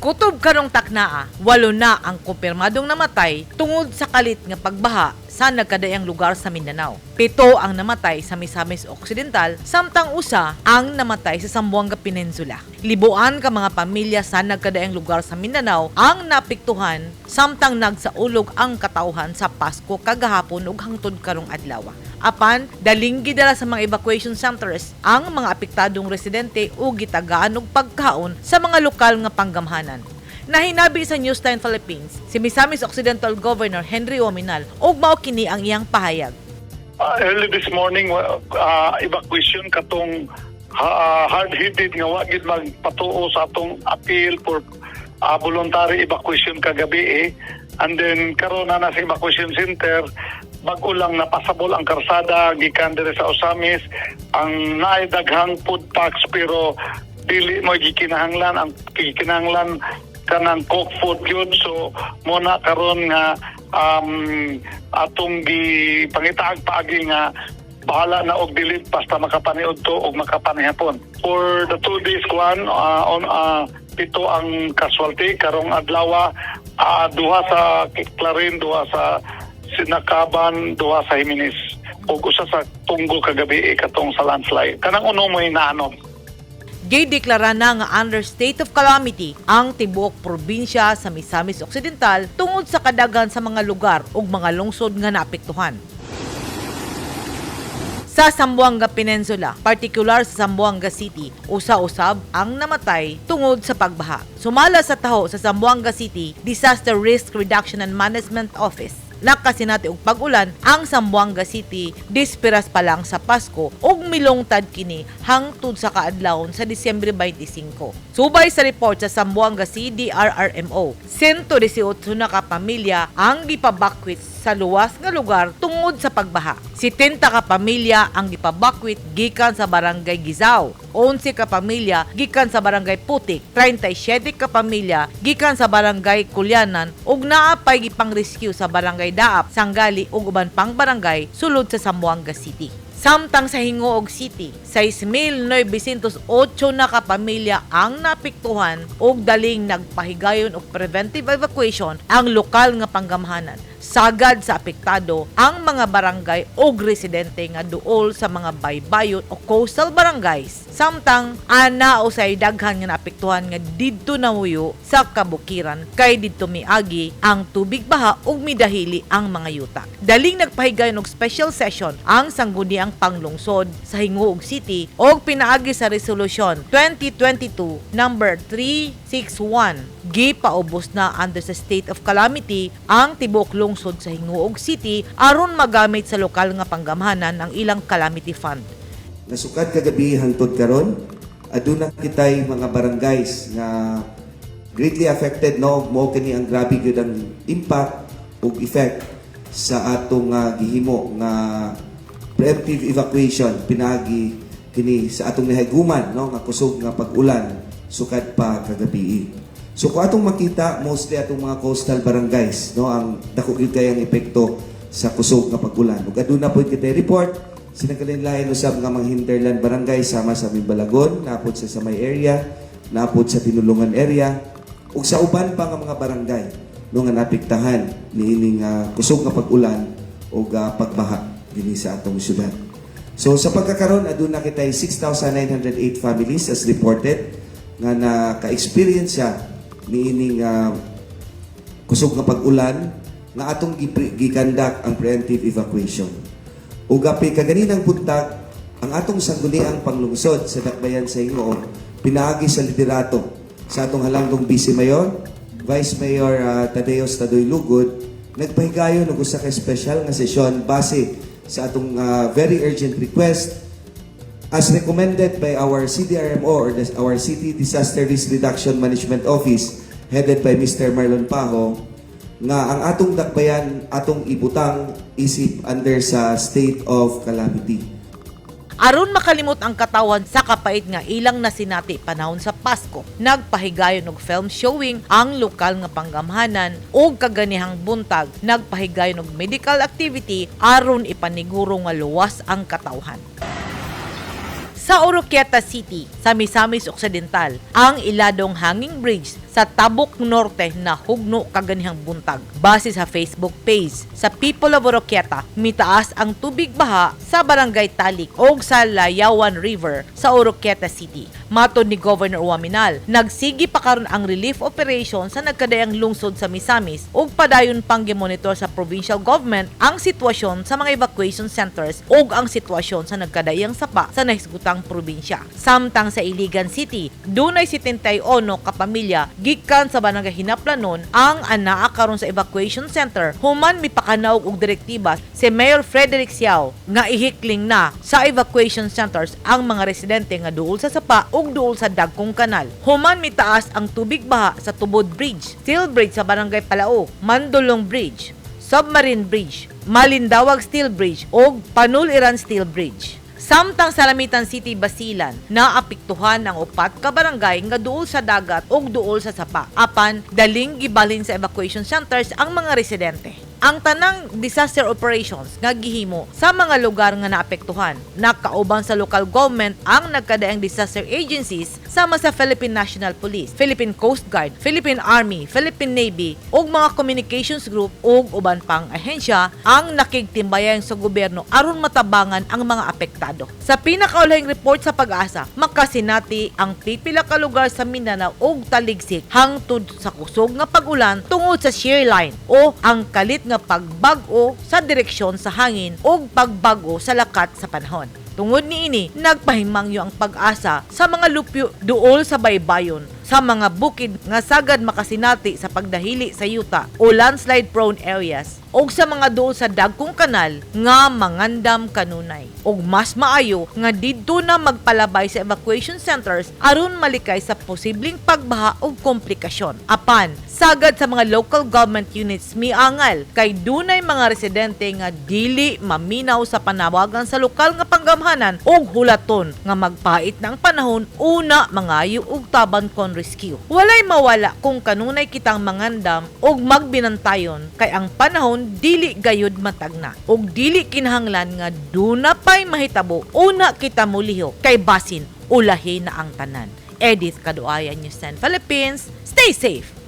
Kutob karong taknaa, 8 na ang kumpirmadong namatay tungod sa kalit nga pagbaha sa nagkadaayang lugar sa Mindanao. 7 ang namatay sa Misamis Occidental, samtang usa ang namatay sa Zamboanga Peninsula. Libuan ka mga pamilya sa nagkadaayang lugar sa Mindanao ang napiktuhan, samtang nagsaulog ang katawhan sa Pasko kagahapon ug hangtod karong adlaw. Apan, daling gidala sa mga evacuation centers ang mga apektadong residente o gitagaan og pagkaon sa mga lokal nga panggamhanan. Nahinabi sa News 10 Philippines si Misamis Occidental Governor Henry Ominal ug mao kini ang iyang pahayag. Early this morning, evacuation katong hard-headed nga wagid magpatuo sa atong appeal for voluntary evacuation kagabi. And then karon na sa evacuation center, bago lang napasabol ang karsada gikan diri sa Osamis, ang naay daghang food packs pero dili mo gikinahanglan, ang gikinahanglan kanang cook food yun. So muna karon nga atong gipangitaag paagi nga bahala na og dili basta makapaniud to og makapanihapon. For the 2 days pito ang casualty karong adlaw, duha sa Clarin, duha sa Sinakaban, duha sa Jimenez ug usa sa Tunggol kagabi katong sa landslide. Kanang uno mo inaanom. Gideklara na nga under state of calamity ang tibuok probinsya sa Misamis Occidental tungod sa kadagan sa mga lugar ug mga lungsod nga naapektuhan. Sa Zamboanga Peninsula, partikular sa Zamboanga City, usa-usab ang namatay tungod sa pagbaha. Sumala sa taho sa Zamboanga City Disaster Risk Reduction and Management Office, nakasinati og pag-ulan ang Zamboanga City disperas pa lang sa Pasko ug milungtad kini hangtod sa kaadlawon sa Disyembre 25. Subay sa report sa Zamboanga CDRRMO, 118 na ka pamilya ang gipabakwit sa luwas nga lugar tungod sa pagbaha. 70 ka pamilya ang gipabakwit gikan sa barangay Gizao, 11 ka pamilya gikan sa barangay Putik, 37 ka pamilya gikan sa barangay Kulyanan ug naapay gipang-rescue sa barangay Daap, Sangali ug uban pang barangay sulod sa Zamboanga City. Samtang sa Hingoog City, 6,908 na ka pamilya ang napiktuhan ug daling nagpahigayon og preventive evacuation ang lokal nga panggamhanan. Sagad sa apektado ang mga barangay ug residente nga duol sa mga baybayon o coastal barangays. Samtang ana usay daghan nga naapektuhan nga didto namuyo sa kabukiran kay didto miagi ang tubig baha ug midahili ang mga yuta. Daling nagpahigayon og special session ang sangguniang panglungsod sa Hingoog City og pinaagi sa Resolution 2022 number 361. Gipaubos na under sa state of calamity ang tibuok lungsod sa Hingoog City aron magamit sa lokal nga panggamhanan ang ilang calamity fund. Nasukad kagabi hangtod karon, aduna kitay mga barangays nga greatly affected, no, mo kini ang grabe gyud ang impact ug effect sa atong gihimo nga preemptive evacuation pinaagi kini sa atong nahiguman, no, nga kusog nga pag-ulan sukad pa kagabi. So kung atong makita, mostly atong mga coastal barangays, no, ang dako gyud kay ang epekto sa kusog nga pag-ulan. Ug aduna po kitay report sinagalinlain usab nga mga hinterland barangay sama sa Mimbalagon, napod sa Samay area, napod sa Tinulungan area, ug sa uban pa nga mga barangay no nga napiktahan niining kusog nga pag-ulan ug pagbaha dinhi sa atong syudad. So sa pagkakaron aduna kitay 6,908 families as reported nga naka-experience siya niining kusog nga pag-ulan nga atong gikandak ang preemptive evacuation. Ug api kaganinang buntag ang atong sangguniang panglungsod sa dakbayan sa Hingoog pinaagi sa liderato sa atong halangdong Vice Mayor, Vice Mayor Tadeos Tadoy Lugod, nagpahigayon og usa ka special nga sesyon base sa atong very urgent request as recommended by our CDRMO or our City Disaster Risk Reduction Management Office headed by Mr. Marlon Paho, nga ang atong dakbayan atong ibutang isip under sa state of calamity. Aron makalimot ang katawan sa kapait nga ilang nasinati panahon sa Pasko, nagpahigayon og film showing ang lokal nga panggamhanan ug kaganihang buntag nagpahigayon og medical activity aron ipaniguro nga luwas ang katawhan. sa Oroquieta City, sa Misamis Occidental, ang iladong hanging bridge sa Tabok Norte na hugno kaganihang buntag. Base sa Facebook page sa People of Oroquieta, mitaas ang tubig baha sa Barangay Talik o sa Layawan River sa Oroquieta City. Matod ni Governor Uwaminal, nagsigi pa karon ang relief operation sa nagkadayang lungsod sa Misamis ug padayon pang gimonitor sa provincial government ang sitwasyon sa mga evacuation centers ug ang sitwasyon sa nagkadayang sapa sa nahisgutang probinsya. Samtang sa Iligan City, dunay 71 ka pamilya gikan sa Barangay Hinaplanon ang anaa karon sa evacuation center human mipakanaog og direktiba si Mayor Frederick Siao nga ihikling na sa evacuation centers ang mga residente nga duol sa sapa ug duol sa dagkong kanal. Human mitaas ang tubig baha sa Tubod Bridge, Steel Bridge sa Barangay Palao, Mandulong Bridge, Submarine Bridge, Malindawag Steel Bridge ug Panuliran Steel Bridge. Samtang sa Lamitan City, Basilan, naapektuhan ang upat ka barangay nga duol sa dagat ug duol sa sapa. Apan, daling gibalhin sa evacuation centers ang mga residente. Ang tanang disaster operations nga gihimo sa mga lugar nga naapektuhan, nakauban sa local government ang nagkadaang disaster agencies sama sa Philippine National Police, Philippine Coast Guard, Philippine Army, Philippine Navy ug mga communications group ug uban pang ahensya ang nakigtimbayan sa gobyerno aron matabangan ang mga apektado. Sa pinakaulahing report sa Pag-asa, makasinati ang pipila ka lugar sa Mindanao ug taligsik hangtod sa kusog nga pag-ulan tungod sa shear line o ang kalit nga pagbag-o sa direksyon sa hangin o pagbago sa lakat sa panahon. Tungod niini, nagpahimangyo ang Pag-asa sa mga lupyo duol sa baybayon, sa mga bukid nga sagad makasinati sa pagdahili sa yuta o landslide prone areas o sa mga duol sa dagkong kanal nga mangandam kanunay. O mas maayo nga didto na magpalabay sa evacuation centers aron malikay sa posibleng pagbaha o komplikasyon. Apan, sagad sa mga local government units miangal kay dunay mga residente nga dili maminaw sa panawagan sa lokal nga panggamhanan o hulaton nga magpait ng panahon una mangayo og taban kon rescue. Walay mawala kung kanunay kitang mangandam og magbinantayon kay ang panahon dili gayud matagna og dili kinahanglan nga duna pay mahitabo una kita muliho kay basin ulahi na ang tanan. Edith Kaduayan, News 10 Philippines. Stay safe!